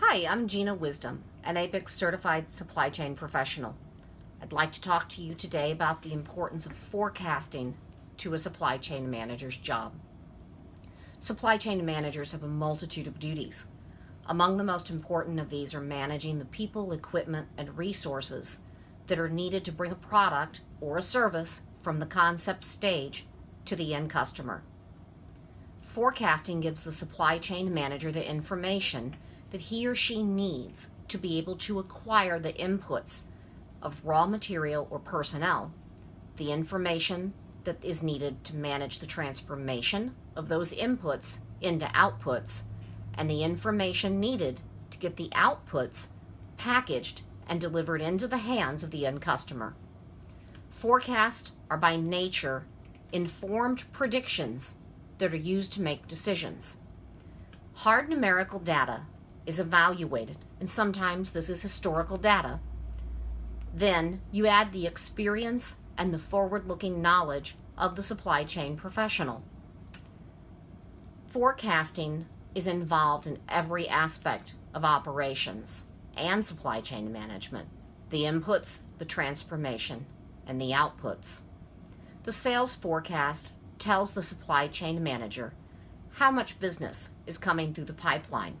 Hi, I'm Gina Wisdom, an APIC certified supply chain professional. I'd like to talk to you today about the importance of forecasting to a supply chain manager's job. Supply chain managers have a multitude of duties. Among the most important of these are managing the people, equipment, and resources that are needed to bring a product or a service from the concept stage to the end customer. Forecasting gives the supply chain manager the information that he or she needs to be able to acquire the inputs of raw material or personnel, the information that is needed to manage the transformation of those inputs into outputs, and the information needed to get the outputs packaged and delivered into the hands of the end customer. Forecasts are by nature informed predictions that are used to make decisions. Hard numerical data is evaluated, and sometimes this is historical data. Then you add the experience and the forward-looking knowledge of the supply chain professional. Forecasting is involved in every aspect of operations and supply chain management: the inputs, the transformation, and the outputs. The sales forecast tells the supply chain manager how much business is coming through the pipeline,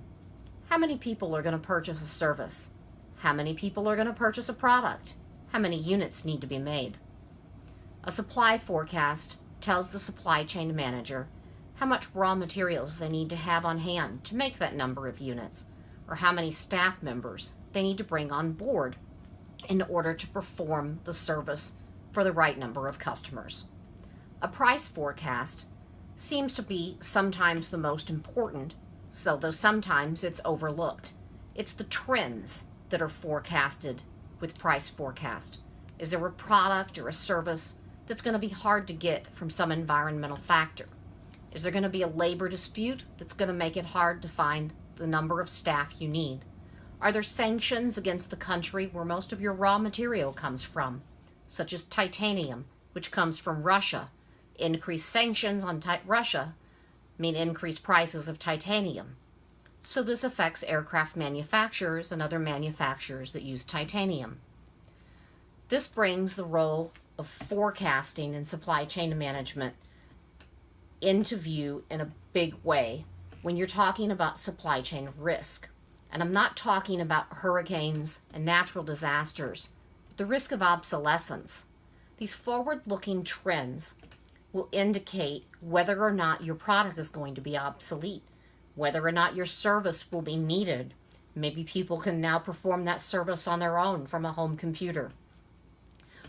how many people are going to purchase a service, how many people are going to purchase a product, how many units need to be made. A supply forecast tells the supply chain manager how much raw materials they need to have on hand to make that number of units, or how many staff members they need to bring on board in order to perform the service for the right number of customers. A price forecast seems to be sometimes the most important, though sometimes it's overlooked. It's the trends that are forecasted with price forecast. Is there a product or a service that's going to be hard to get from some environmental factor? Is there going to be a labor dispute that's going to make it hard to find the number of staff you need? Are there sanctions against the country where most of your raw material comes from, such as titanium, which comes from Russia? Increased sanctions on Russia mean increased prices of titanium. So this affects aircraft manufacturers and other manufacturers that use titanium. This brings the role of forecasting and supply chain management into view in a big way when you're talking about supply chain risk. And I'm not talking about hurricanes and natural disasters, but the risk of obsolescence. These forward-looking trends will indicate whether or not your product is going to be obsolete, whether or not your service will be needed. Maybe people can now perform that service on their own from a home computer.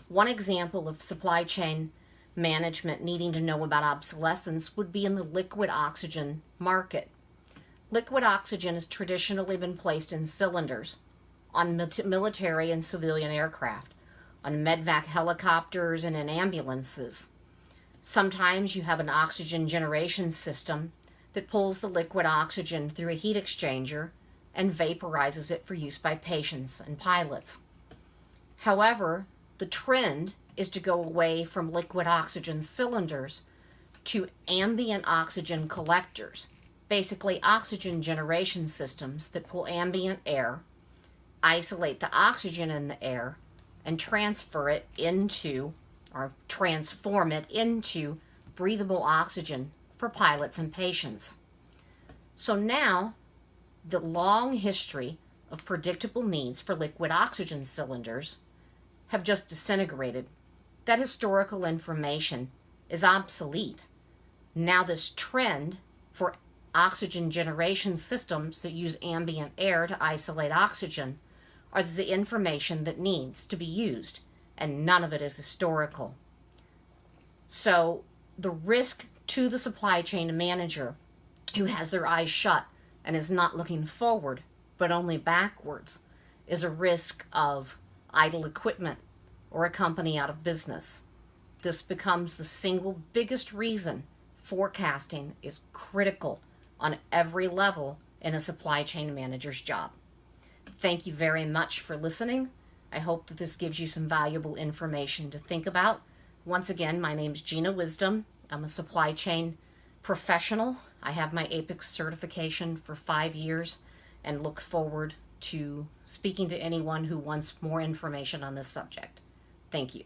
One example of supply chain management needing to know about obsolescence would be in the liquid oxygen market. Liquid oxygen has traditionally been placed in cylinders on military and civilian aircraft, on medvac helicopters, and in ambulances. Sometimes you have an oxygen generation system that pulls the liquid oxygen through a heat exchanger and vaporizes it for use by patients and pilots. However, the trend is to go away from liquid oxygen cylinders to ambient oxygen collectors, basically oxygen generation systems that pull ambient air, isolate the oxygen in the air, and transfer it into, or transform it into, breathable oxygen for pilots and patients. So now, the long history of predictable needs for liquid oxygen cylinders have just disintegrated. That historical information is obsolete. Now this trend for oxygen generation systems that use ambient air to isolate oxygen is the information that needs to be used, and none of it is historical. So the risk to the supply chain manager who has their eyes shut and is not looking forward but only backwards is a risk of idle equipment or a company out of business. This becomes the single biggest reason forecasting is critical on every level in a supply chain manager's job. Thank you very much for listening. I hope that this gives you some valuable information to think about. Once again, my name's Gina Wisdom. I'm a supply chain professional. I have my APIC certification for 5 years, and look forward to speaking to anyone who wants more information on this subject. Thank you.